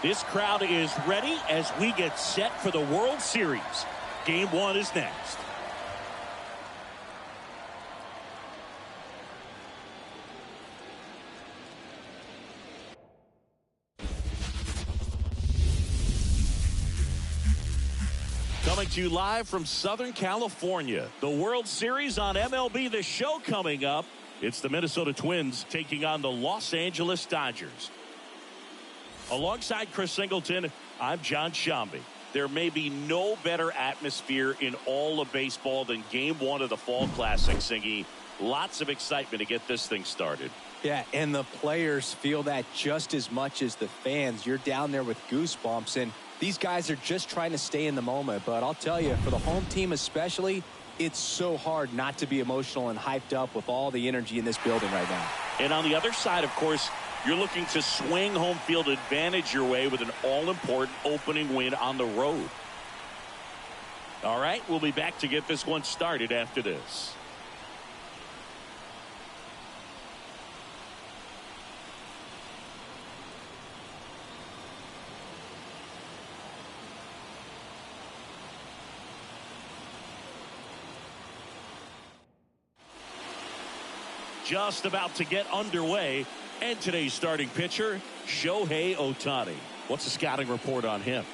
This crowd is ready as we get set for the World Series. Game 1 is next. Coming to you live from Southern California. The World Series on MLB the Show coming up. It's the Minnesota Twins taking on the Los Angeles Dodgers. Alongside Chris Singleton, I'm John Shambi. There may be no better atmosphere in all of baseball than Game 1 of the Fall Classic, Singy. Lots of excitement to get this thing started. Yeah, and the players feel that just as much as the fans. You're down there with goosebumps, and these guys are just trying to stay in the moment. But I'll tell you, for the home team especially, it's so hard not to be emotional and hyped up with all the energy in this building right now. And on the other side, of course, you're looking to swing home field advantage your way with an all-important opening win on the road. All right, we'll be back to get this one started after this. Just about to get underway, and today's starting pitcher, Shohei Ohtani. What's the scouting report on him?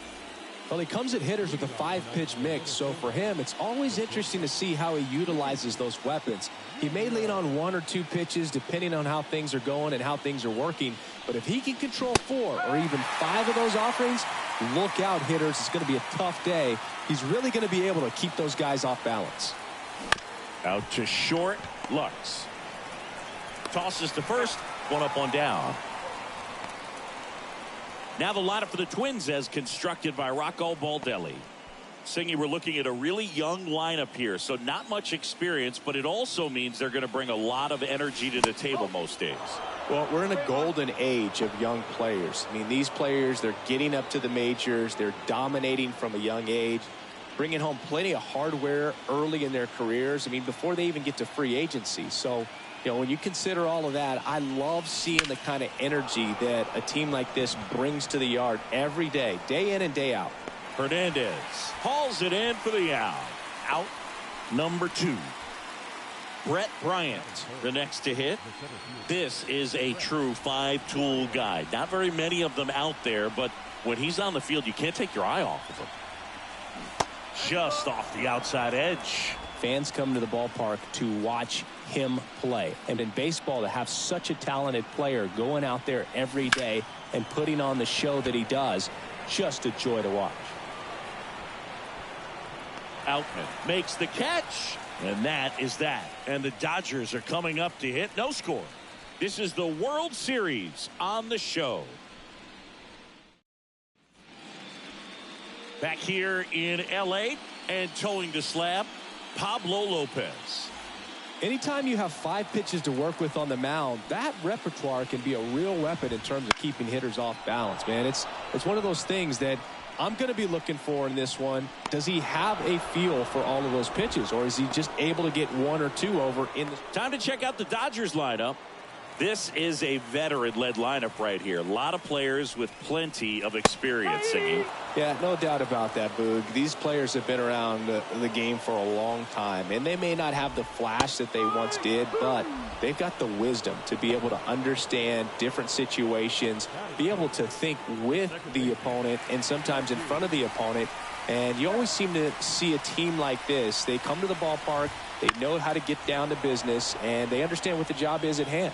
Well, he comes at hitters with a 5-pitch mix, so for him, it's always interesting to see how he utilizes those weapons. He may lean on 1 or 2 pitches depending on how things are going and how things are working, but if he can control 4 or even 5 of those offerings, look out, hitters. It's going to be a tough day. He's really going to be able to keep those guys off balance. Out to short, Lux. Tosses to first, 1 up, 1 down. Now the lineup for the Twins as constructed by Rocco Baldelli. Singy, we're looking at a really young lineup here, so not much experience, but it also means they're going to bring a lot of energy to the table most days. Well, we're in a golden age of young players. I mean, these players, they're getting up to the majors. They're dominating from a young age, bringing home plenty of hardware early in their careers. I mean, before they even get to free agency. So, you know, when you consider all of that, I love seeing the kind of energy that a team like this brings to the yard every day in and day out. Hernandez hauls it in for the out. Out number 2. Brett Bryant, the next to hit. This is a true 5-tool guy. Not very many of them out there, but when he's on the field, you can't take your eye off of him. Just off the outside edge. Fans come to the ballpark to watch him play. And in baseball, to have such a talented player going out there every day and putting on the show that he does, just a joy to watch. Outman makes the catch, and that is that. And the Dodgers are coming up to hit. No score. This is the World Series on the show. Back here in L.A. and towing the slab, Pablo Lopez. Anytime you have 5 pitches to work with on the mound, that repertoire can be a real weapon in terms of keeping hitters off balance, man. It's one of those things that I'm going to be looking for in this one. Does he have a feel for all of those pitches, or is he just able to get 1 or 2 over in the... Time to check out the Dodgers lineup. This is a veteran-led lineup right here. A lot of players with plenty of experience, Singing. Yeah, no doubt about that, Boog. These players have been around the game for a long time, and they may not have the flash that they once did, but they've got the wisdom to be able to understand different situations, be able to think with the opponent and sometimes in front of the opponent. And you always seem to see a team like this. They come to the ballpark, they know how to get down to business, and they understand what the job is at hand.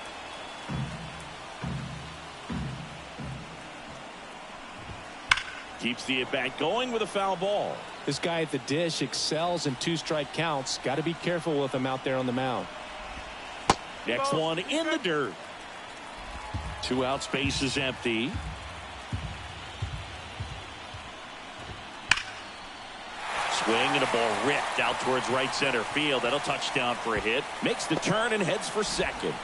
Keeps the at-bat going with a foul ball. This guy at the dish excels in 2-strike counts. Got to be careful with him out there on the mound. Next one in the dirt. 2 out, space is empty. Swing and a ball ripped out towards right center field. That'll touchdown for a hit. Makes the turn and heads for second.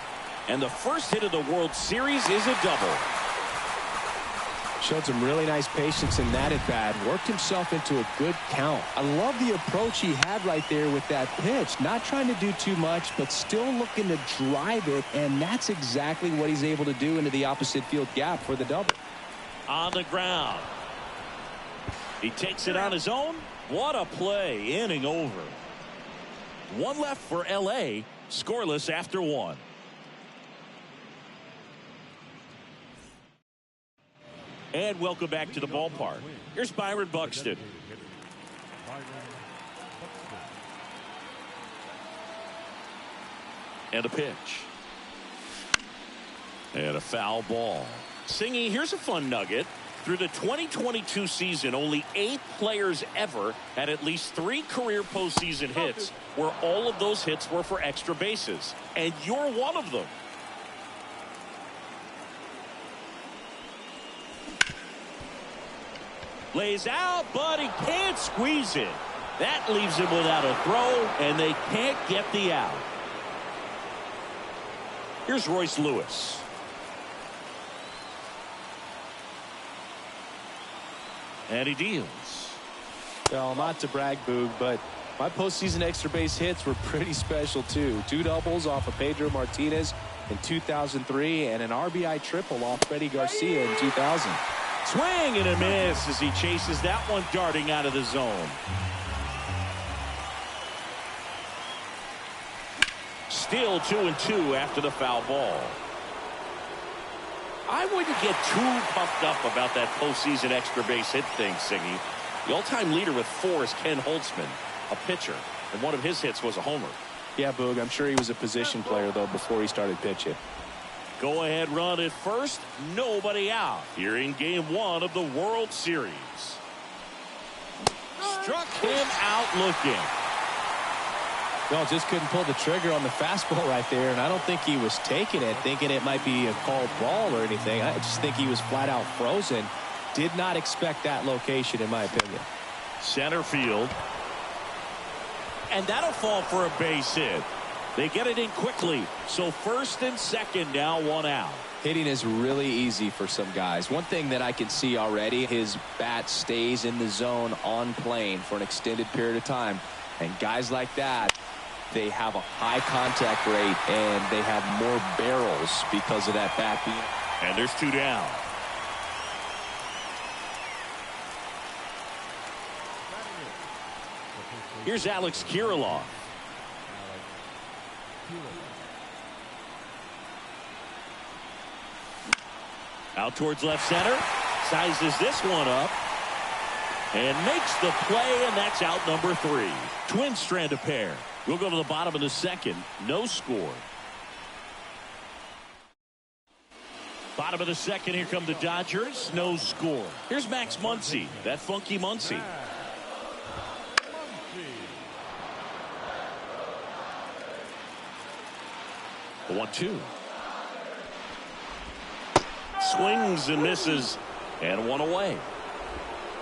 And the first hit of the World Series is a double. Showed some really nice patience in that at bat. Worked himself into a good count. I love the approach he had right there with that pitch. Not trying to do too much, but still looking to drive it. And that's exactly what he's able to do into the opposite field gap for the double. On the ground. He takes it on his own. What a play. Inning over. One left for L.A. Scoreless after one. And welcome back to the ballpark. Here's Byron Buxton. And a pitch. And a foul ball. Singy, here's a fun nugget. Through the 2022 season, only 8 players ever had at least 3 career postseason hits, where all of those hits were for extra bases. And you're one of them. Lays out, but he can't squeeze it. That leaves him without a throw, and they can't get the out. Here's Royce Lewis. And he deals. Well, not to brag, Boog, but my postseason extra base hits were pretty special, too. 2 doubles off of Pedro Martinez in 2003 and an RBI triple off Freddie Garcia in 2000. Swing and a miss as he chases that one darting out of the zone. Still 2-2 after the foul ball. I wouldn't get too pumped up about that postseason extra base hit thing, Siggy. The all-time leader with 4 is Ken Holtzman, a pitcher, and one of his hits was a homer. Yeah, Boog, I'm sure he was a position player, though, before he started pitching. Go-ahead run at first, nobody out here in Game 1 of the World Series. Struck him out looking. Well, just couldn't pull the trigger on the fastball right there, and I don't think he was taking it, thinking it might be a called ball or anything. I just think he was flat out frozen. Did not expect that location, in my opinion. Center field. And that'll fall for a base hit. They get it in quickly. So first and second now, 1 out. Hitting is really easy for some guys. One thing that I can see already, his bat stays in the zone on plane for an extended period of time. And guys like that, they have a high contact rate and they have more barrels because of that bat being. And there's 2 down. Here's Alex Kirilloff. Out towards left center. Sizes this one up. And makes the play, and that's out number 3. Twins strand a pair. We'll go to the bottom of the second. No score. Bottom of the second, here come the Dodgers. No score. Here's Max Muncy. That funky Muncy. The 1-2. Swings and misses, and 1 away.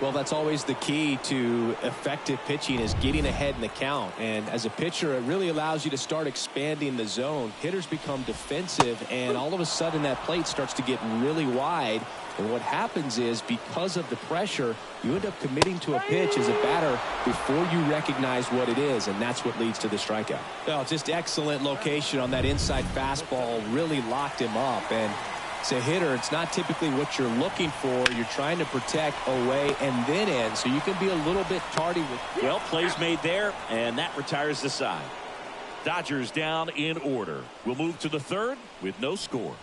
Well, that's always the key to effective pitching, is getting ahead in the count. And as a pitcher, it really allows you to start expanding the zone. Hitters become defensive, and all of a sudden that plate starts to get really wide. And what happens is, because of the pressure, you end up committing to a pitch as a batter before you recognize what it is, and that's what leads to the strikeout. Well, just excellent location on that inside fastball, really locked him up. And as a hitter, it's not typically what you're looking for. You're trying to protect away and then in, so you can be a little bit tardy with. Well, plays made there, and that retires the side. Dodgers down in order. We'll move to the third with no score.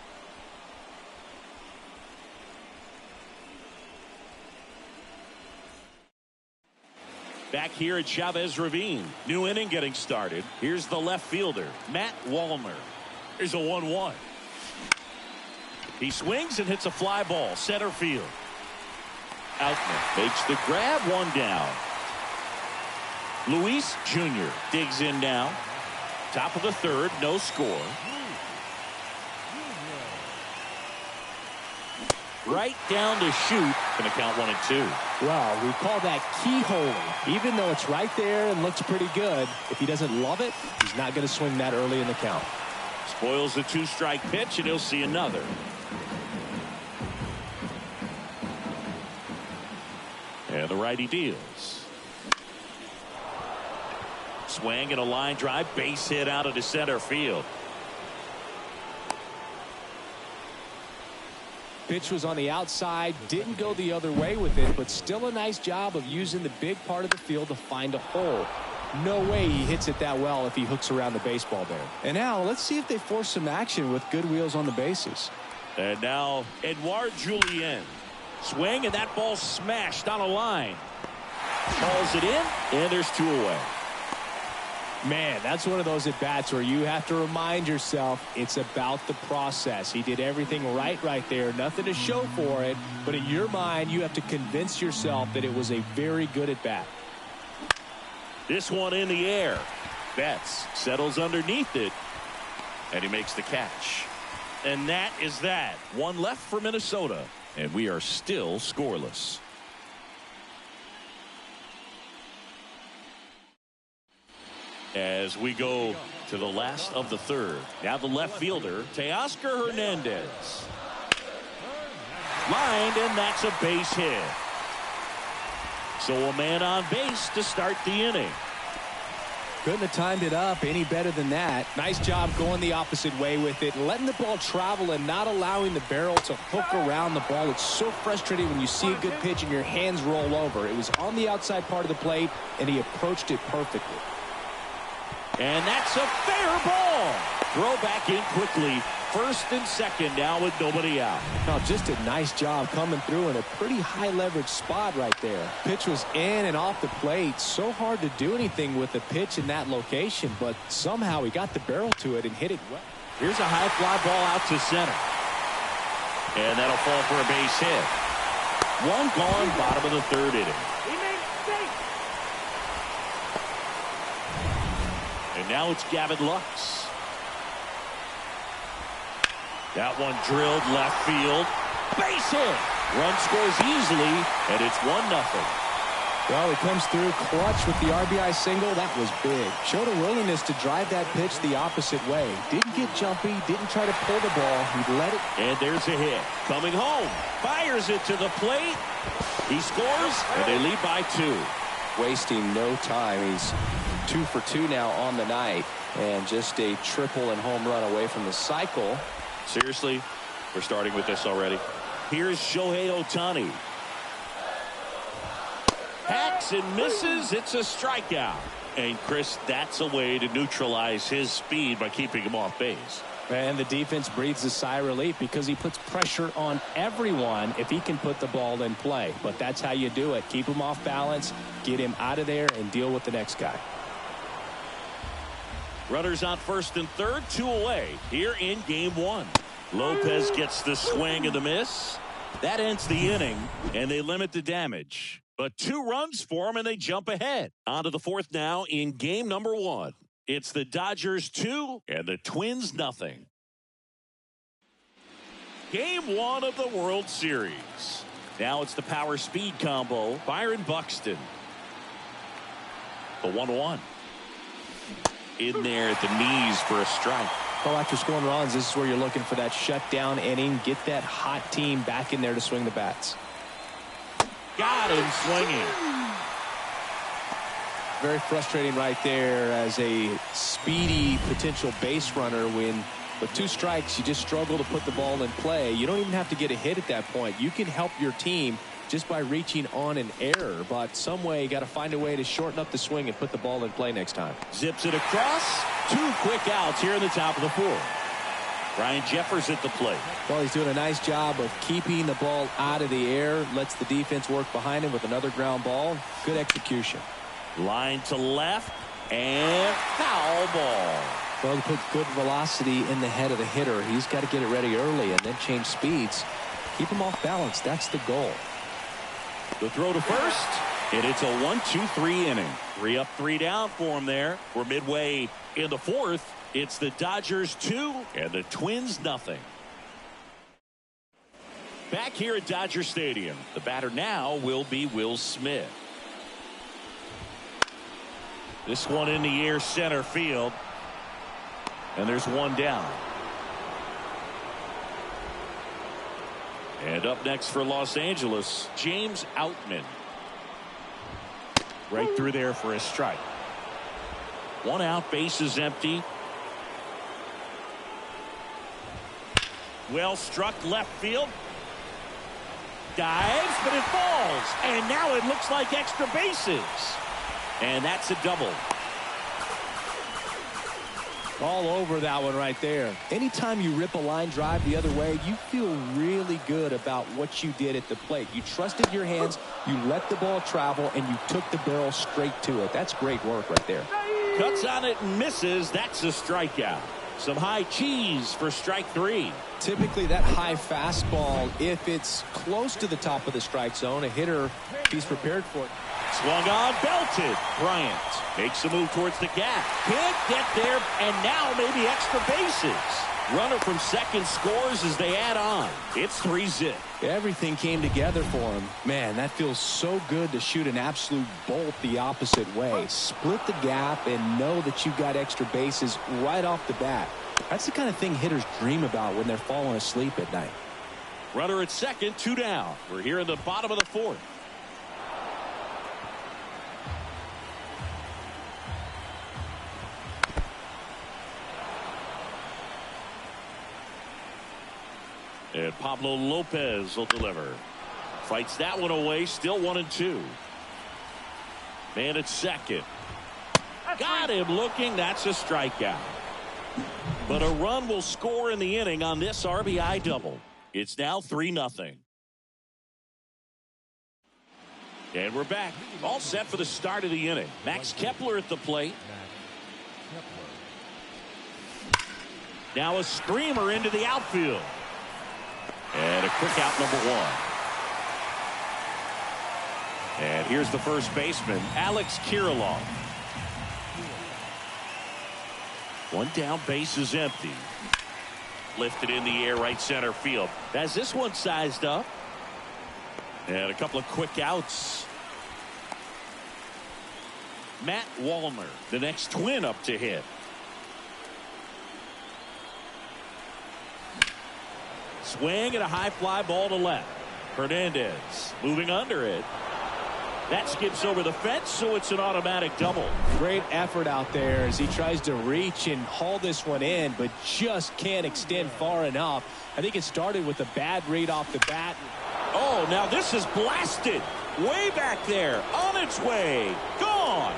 Back here at Chavez Ravine. New inning getting started. Here's the left fielder, Matt Wallner. Here's a 1-1. He swings and hits a fly ball, center field. Outman makes the grab, 1 down. Luis Jr. digs in now. Top of the third, no score. Right down to shoot. Gonna count 1 and 2. Wow, we call that keyhole. Even though it's right there and looks pretty good, if he doesn't love it, he's not going to swing that early in the count. Spoils the 2-strike pitch, and he'll see another. And the righty deals. Swing and a line drive, base hit out of the center field. Pitch was on the outside, didn't go the other way with it, but still a nice job of using the big part of the field to find a hole. No way he hits it that well if he hooks around the baseball there. And now let's see if they force some action with good wheels on the bases. And now Edouard Julien. Swing, and that ball smashed on a line. Calls it in, and there's 2 away. Man, that's one of those at-bats where you have to remind yourself it's about the process. He did everything right there. Nothing to show for it. But in your mind, you have to convince yourself that it was a very good at-bat. This one in the air. Betts settles underneath it, and he makes the catch. And that is that. One left for Minnesota, and we are still scoreless. As we go to the last of the third. Now the left fielder, Teoscar Hernandez. Lined, and that's a base hit. So a man on base to start the inning. Couldn't have timed it up any better than that. Nice job going the opposite way with it, letting the ball travel and not allowing the barrel to hook around the ball. It's so frustrating when you see a good pitch and your hands roll over. It was on the outside part of the plate, and he approached it perfectly. And that's a fair ball. Throw back in quickly. First and second now with nobody out. Now just a nice job coming through in a pretty high leverage spot right there. Pitch was in and off the plate. So hard to do anything with the pitch in that location, but somehow he got the barrel to it and hit it well. Here's a high fly ball out to center. And that'll fall for a base hit. One gone, bottom of the third inning. And now it's Gavin Lux. That one drilled left field. Base hit. Run scores easily, and it's 1-0. Well, he comes through clutch with the RBI single. That was big. Showed a willingness to drive that pitch the opposite way. Didn't get jumpy. Didn't try to pull the ball. He let it. And there's a hit. Coming home. Fires it to the plate. He scores, and they lead by 2. Wasting no time. He's 2 for 2 now on the night, and just a triple and home run away from the cycle. Seriously, we're starting with this already. Here's Shohei Ohtani. Hacks and misses. It's a strikeout. And Chris, that's a way to neutralize his speed by keeping him off base. And the defense breathes a sigh of relief because he puts pressure on everyone if he can put the ball in play. But that's how you do it. Keep him off balance, get him out of there, and deal with the next guy. Runners on first and third, 2 away here in game 1. Lopez gets the swing and the miss. That ends the inning, and they limit the damage. But 2 runs for them, and they jump ahead. On to the fourth now in game number 1. It's the Dodgers 2 and the Twins nothing. Game 1 of the World Series. Now it's the power speed combo. Byron Buxton. The 1-1. In there at the knees for a strike. Well, after scoring runs, this is where you're looking for that shutdown inning. Get that hot team back in there to swing the bats. Got him swinging. Very frustrating right there as a speedy potential base runner when with 2 strikes you just struggle to put the ball in play. You don't even have to get a hit at that point. You can help your team just by reaching on an error, but some way you got to find a way to shorten up the swing and put the ball in play next time. Zips it across. 2 quick outs here in the top of the 4th. Ryan Jeffers at the plate. Well, he's doing a nice job of keeping the ball out of the air. Lets the defense work behind him with another ground ball. Good execution. Line to left and foul ball. Well, he put good velocity in the head of the hitter. He's got to get it ready early and then change speeds. Keep him off balance. That's the goal. The throw to first, and it's a 1-2-3 inning. 3 up, 3 down for him there. We're midway in the 4th. It's the Dodgers 2 and the Twins nothing. Back here at Dodger Stadium, the batter now will be Will Smith. This one in the air center field. And there's 1 down. And up next for Los Angeles, James Outman. Right through there for a strike. 1 out, base is empty. Well struck left field. Dives, but it falls. And now it looks like extra bases. And that's a double. All over that one right there. Anytime you rip a line drive the other way, you feel really good about what you did at the plate. You trusted your hands, you let the ball travel, and you took the barrel straight to it. That's great work right there. Cuts on it and misses. That's a strikeout. Some high cheese for strike 3. Typically that high fastball, if it's close to the top of the strike zone, a hitter, he's prepared for it. Swung on, belted. Bryant makes a move towards the gap. Can't get there, and now maybe extra bases. Runner from second scores as they add on. It's 3-zip. Everything came together for him. Man, that feels so good to shoot an absolute bolt the opposite way. Split the gap and know that you've got extra bases right off the bat. That's the kind of thing hitters dream about when they're falling asleep at night. Runner at second, 2 down. We're here in the bottom of the 4th. And Pablo Lopez will deliver. Fights that one away. Still 1-2. Man at second. Got him looking. That's a strikeout. But a run will score in the inning on this RBI double. It's now 3-0. And we're back. All set for the start of the inning. Max Kepler at the plate. Now a screamer into the outfield. And a quick out, number 1. And here's the first baseman, Alex Kirilloff. 1 down, base is empty. Lifted in the air, right center field. Has this one sized up. And a couple of quick outs. Matt Wallner, the next Twin up to hit. Swing and a high fly ball to left. Hernandez moving under it. That skips over the fence, so it's an automatic double. Great effort out there as he tries to reach and haul this one in, but just can't extend far enough. I think it started with a bad read off the bat. Oh, now this is blasted. Way back there. On its way. Gone.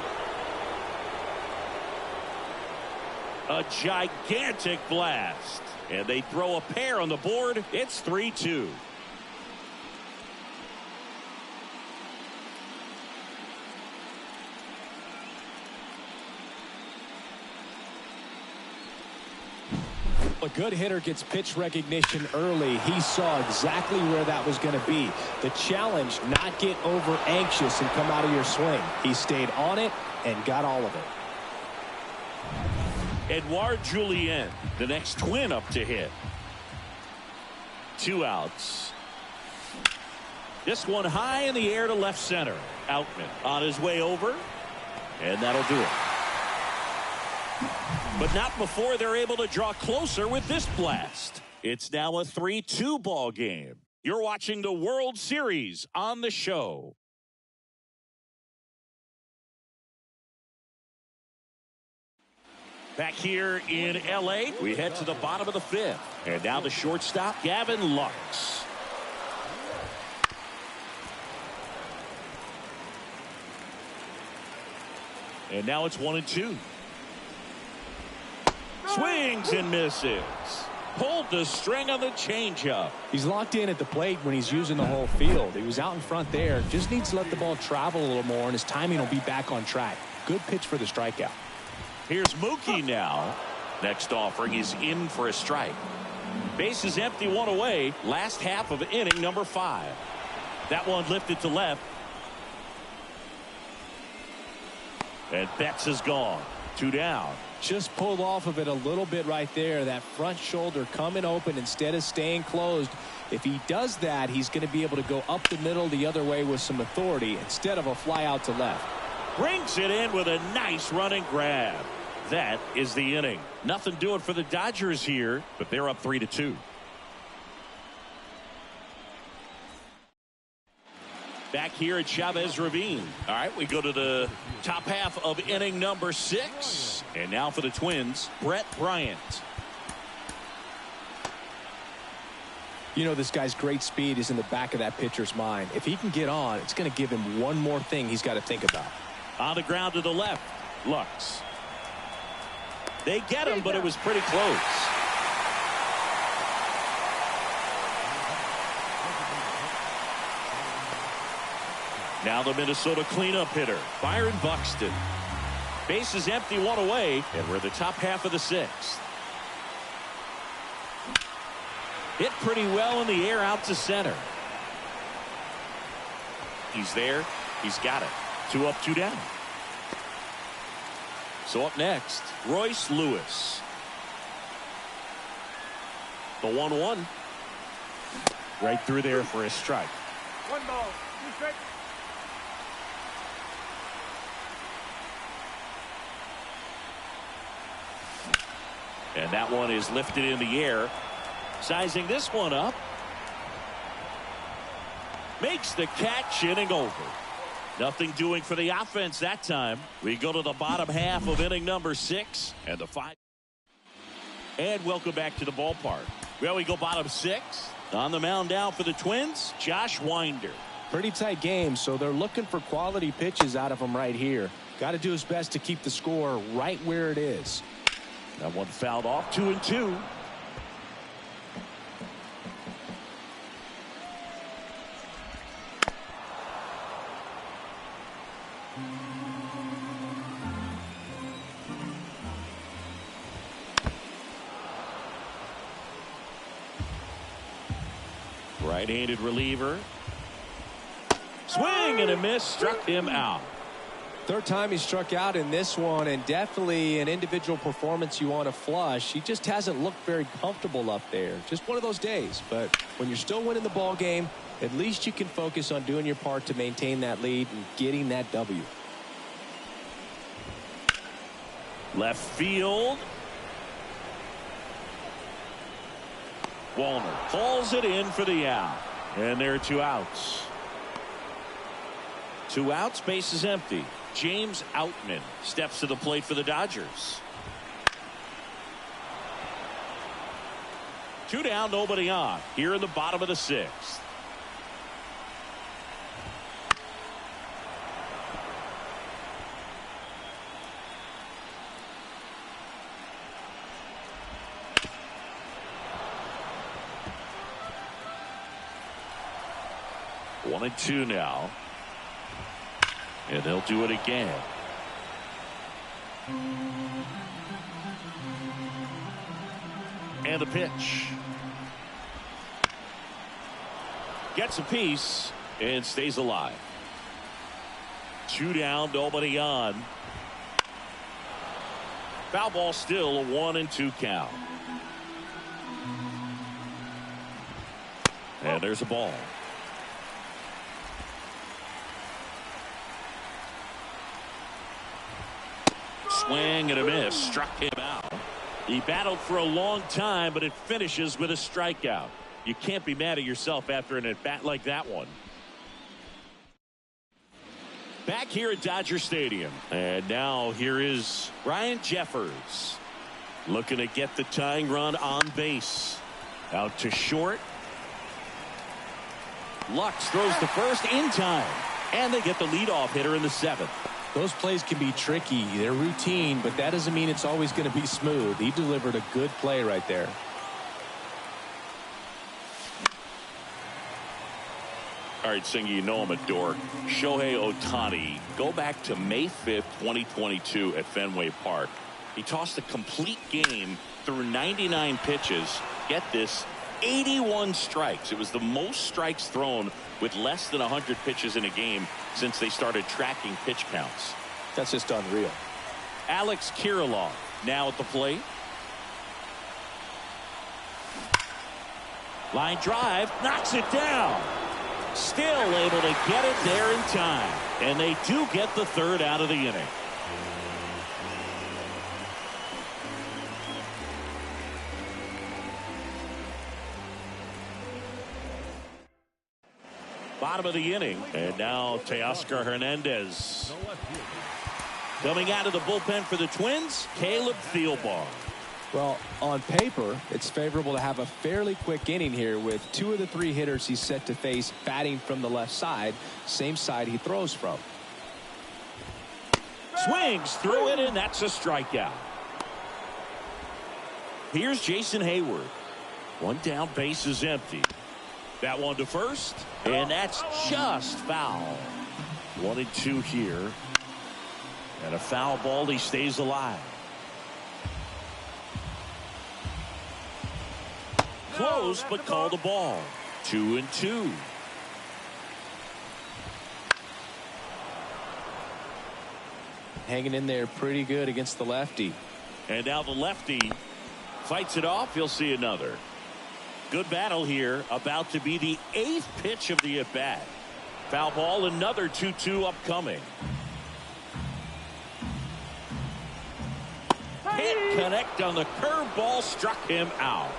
A gigantic blast. And they throw a pair on the board. It's 3-2. A good hitter gets pitch recognition early. He saw exactly where that was going to be. The challenge, not get over anxious and come out of your swing. He stayed on it and got all of it. Edouard Julien, the next Twin up to hit. 2 outs. This one high in the air to left center. Outman on his way over, and that'll do it. But not before they're able to draw closer with this blast. It's now a 3-2 ball game. You're watching the World Series on the show. Back here in L.A., we head to the bottom of the 5th. And now the shortstop, Gavin Lux. And now it's 1-2. Swings and misses. Pulled the string on the changeup. He's locked in at the plate when he's using the whole field. He was out in front there. Just needs to let the ball travel a little more, and his timing will be back on track. Good pitch for the strikeout. Here's Mookie now. Next offering is in for a strike. Base is empty, 1 away. Last half of inning number 5. That one lifted to left. And Betts is gone. 2 down. Just pulled off of it a little bit right there. That front shoulder coming open instead of staying closed. If he does that, he's going to be able to go up the middle the other way with some authority instead of a fly out to left. Brings it in with a nice running grab. That is the inning. Nothing doing for the Dodgers here, but they're up 3-2. Back here at Chavez Ravine. All right, we go to the top half of inning number 6. And now for the Twins, Brett Bryant. You know, this guy's great speed is in the back of that pitcher's mind. If he can get on, it's going to give him one more thing he's got to think about. On the ground to the left, Lux. They get him, but it was pretty close. Now the Minnesota cleanup hitter, Byron Buxton. Base is empty, one away, and we're the top half of the sixth. Hit pretty well in the air out to center. He's there. He's got it. 2 up, 2 down. So up next, Royce Lewis. The 1-1. Right through there for a strike. 1 ball, 2 strikes. And that one is lifted in the air. Sizing this one up. Makes the catch, inning over. Nothing doing for the offense that time. We go to the bottom half of inning number 6 and the 5. And welcome back to the ballpark. Well, we go bottom 6. On the mound now for the Twins, Josh Winder. Pretty tight game, so they're looking for quality pitches out of him right here. Got to do his best to keep the score right where it is. That one fouled off. 2-2. Right-handed reliever. Swing and a miss, struck him out. Third time he struck out in this one, and definitely an individual performance you want to flush. He just hasn't looked very comfortable up there. Just one of those days. But when you're still winning the ball game, at least you can focus on doing your part to maintain that lead and getting that W. Left field. Wallner calls it in for the out. And there are 2 outs. 2 outs, base is empty. James Outman steps to the plate for the Dodgers. 2 down, nobody on. Here in the bottom of the 6th. One and 2 now. And they'll do it again. And the pitch. Gets a piece and stays alive. 2 down, nobody on. Foul ball still, a 1-2 count. And there's a ball. Swing and a miss, struck him out. He battled for a long time, but it finishes with a strikeout. You can't be mad at yourself after an at-bat like that one. Back here at Dodger Stadium. And now here is Ryan Jeffers. Looking to get the tying run on base. Out to short. Lux throws the first in time. And they get the leadoff hitter in the 7th. Those plays can be tricky. They're routine, but that doesn't mean it's always going to be smooth. He delivered a good play right there. All right, Singy, you know I'm a dork. Shohei Ohtani, go back to May 5th, 2022 at Fenway Park. He tossed a complete game through 99 pitches. Get this, 81 strikes. It was the most strikes thrown with less than 100 pitches in a game since they started tracking pitch counts. That's just unreal. Alex Kirilloff now at the plate. Line drive, knocks it down. Still able to get it there in time. And they do get the 3rd out of the inning. Bottom of the inning. And now Teoscar Hernandez. Coming out of the bullpen for the Twins, Caleb Thielbar. Well, on paper, it's favorable to have a fairly quick inning here with 2 of the 3 hitters he's set to face batting from the left side, same side he throws from. Swings through it, and that's a strikeout. Here's Jason Hayward. 1 down, base is empty. That one to first, and that's just foul. 1-2 here. And a foul ball, he stays alive. Close, but called a ball. 2-2. Hanging in there pretty good against the lefty. And now the lefty fights it off. He'll see another. Good battle here. About to be the 8th pitch of the at-bat. Foul ball, another 2-2 upcoming. Can't connect on the curveball, struck him out.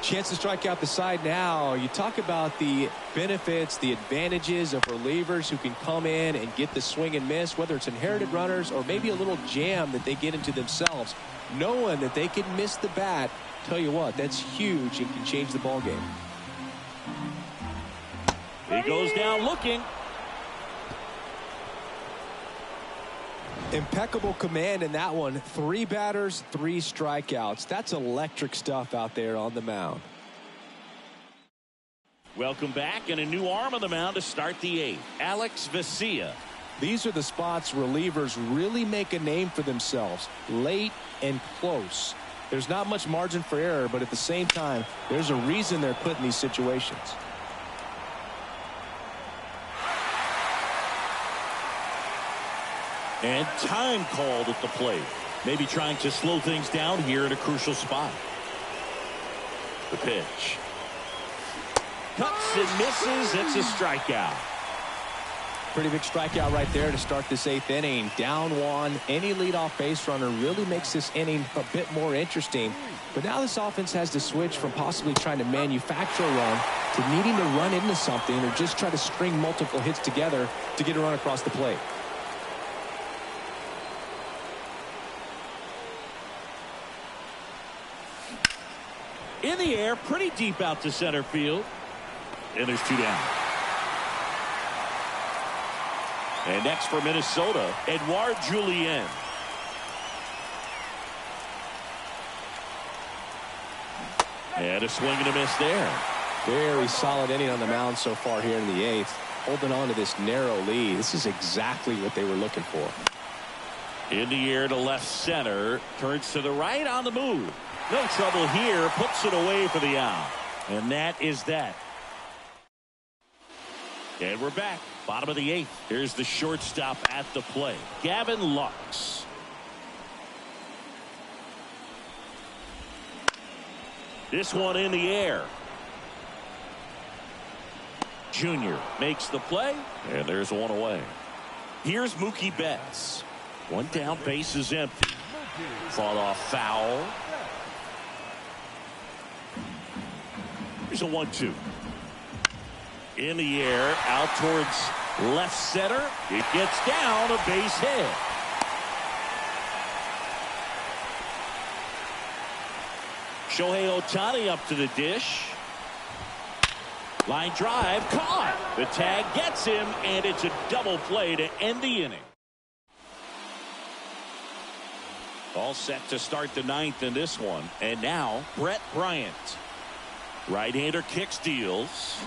Chance to strike out the side now. You talk about the benefits, the advantages of relievers who can come in and get the swing and miss, whether it's inherited runners or maybe a little jam that they get into themselves. Knowing that they can miss the bat, tell you what, that's huge and can change the ball game. He goes down looking. Impeccable command in that one. 3 batters, 3 strikeouts. That's electric stuff out there on the mound. Welcome back, and a new arm on the mound to start the 8th. Alex Vesia. These are the spots relievers really make a name for themselves. Late and close. There's not much margin for error, but at the same time, there's a reason they're put in these situations. And time called at the plate. Maybe trying to slow things down here at a crucial spot. The pitch. Cuts and misses. It's a strikeout. Pretty big strikeout right there to start this 8th inning. Down 1. Any leadoff base runner really makes this inning a bit more interesting. But now this offense has to switch from possibly trying to manufacture a run to needing to run into something or just try to string multiple hits together to get a run across the plate. In the air, pretty deep out to center field. And there's 2 down. And next for Minnesota, Edouard Julien. And a swing and a miss there. Very solid inning on the mound so far here in the 8th. Holding on to this narrow lead. This is exactly what they were looking for. In the air to left center. Turns to the right on the move. No trouble here. Puts it away for the out. And that is that. And we're back. Bottom of the 8th. Here's the shortstop at the plate. Gavin Lux. This one in the air. Junior makes the play. And there's one away. Here's Mookie Betts. 1 down, base is empty. Fought off foul. Here's a 1-2. In the air, out towards left center. It gets down, a base hit. Shohei Ohtani up to the dish. Line drive, caught. The tag gets him, and it's a double play to end the inning. All set to start the 9th in this one. And now, Brett Bryant. Right-hander kicks, deals.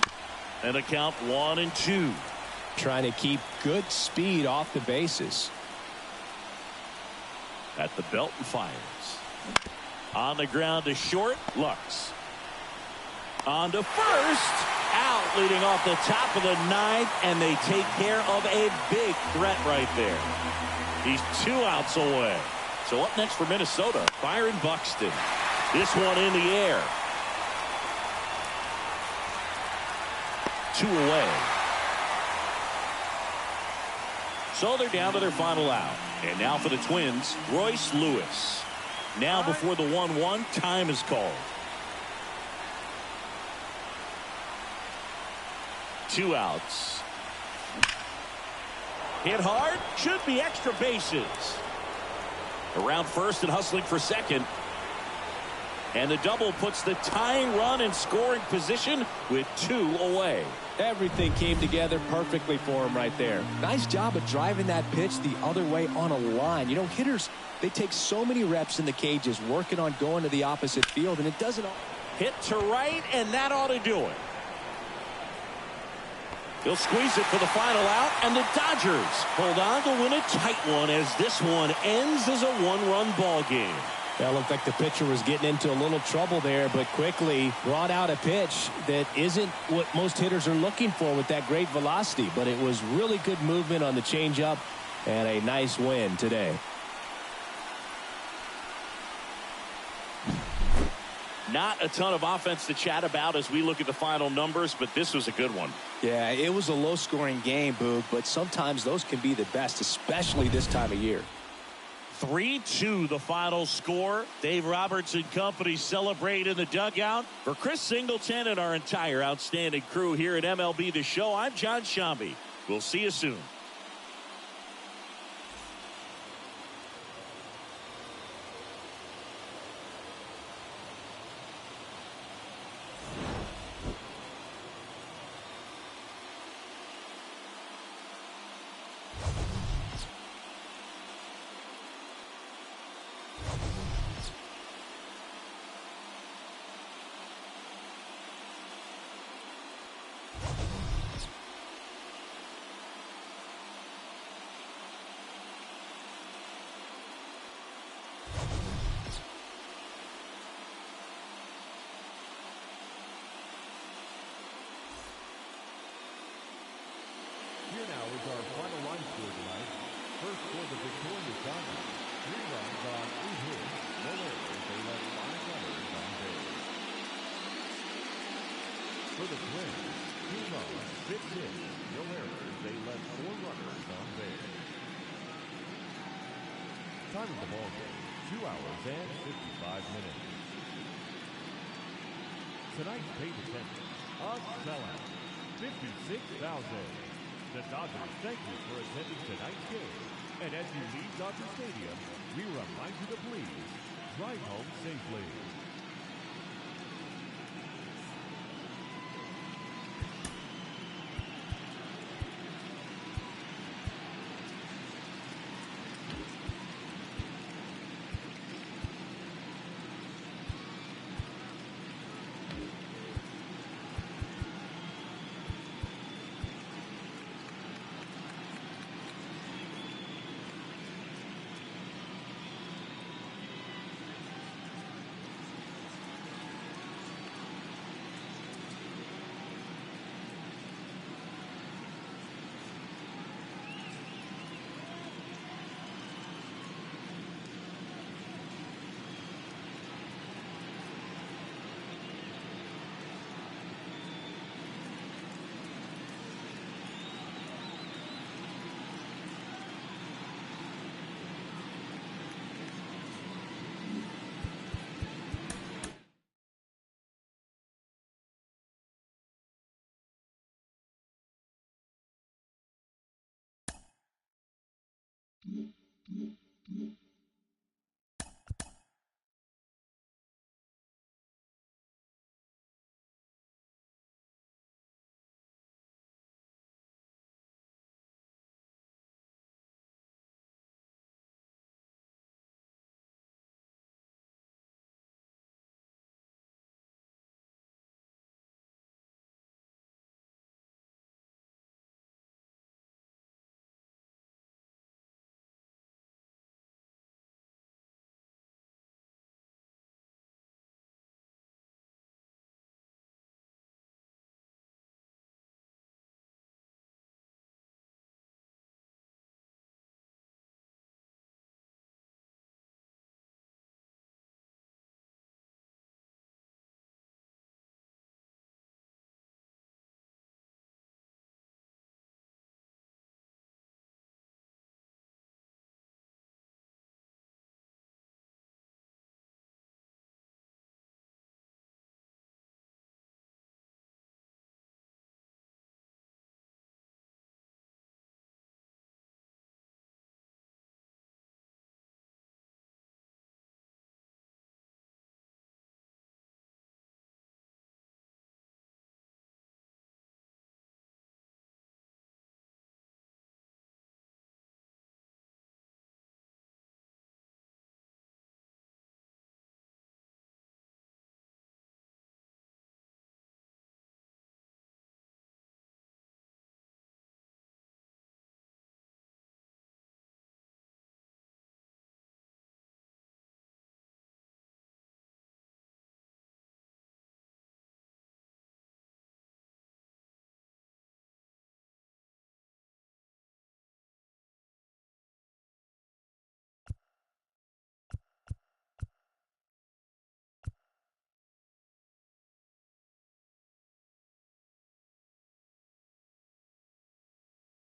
And a count 1-2. Trying to keep good speed off the bases. At the belt and fires. On the ground to short, Lux. On to first. Out leading off the top of the 9th, and they take care of a big threat right there. He's 2 outs away. So up next for Minnesota, Byron Buxton. This one in the air. 2 away. So they're down to their final out. And now for the Twins, Royce Lewis. Now before the 1-1, time is called. 2 outs. Hit hard, should be extra bases. Around first and hustling for second. And the double puts the tying run in scoring position with 2 away. Everything came together perfectly for him right there. Nice job of driving that pitch the other way on a line. You know, hitters, they take so many reps in the cages working on going to the opposite field, and it doesn't. Hit to right, and that ought to do it. He'll squeeze it for the final out, and the Dodgers hold on to win a tight one as this one ends as a 1-run ball game. Well, it looked like the pitcher was getting into a little trouble there, but quickly brought out a pitch that isn't what most hitters are looking for with that great velocity. But it was really good movement on the changeup and a nice win today. Not a ton of offense to chat about as we look at the final numbers, but this was a good one. Yeah, it was a low-scoring game, Boog, but sometimes those can be the best, especially this time of year. 3-2 the final score. Dave Roberts and company celebrate in the dugout. For Chris Singleton and our entire outstanding crew here at MLB The Show, I'm John Shambi. We'll see you soon. Here now is our final line score tonight. First for the victorious Dodgers. 3 runs on 8 hits. No errors. They left 5 runners on base. For the Twins, 2 runs, 6 hits. No errors. They left 4 runners on base. Time of the ball game, 2 hours and 55 minutes. Tonight's paid attendance, a sellout, 56,000. The Dodgers thank you for attending tonight's game. And as you leave Dodger Stadium, we remind you to please drive home safely.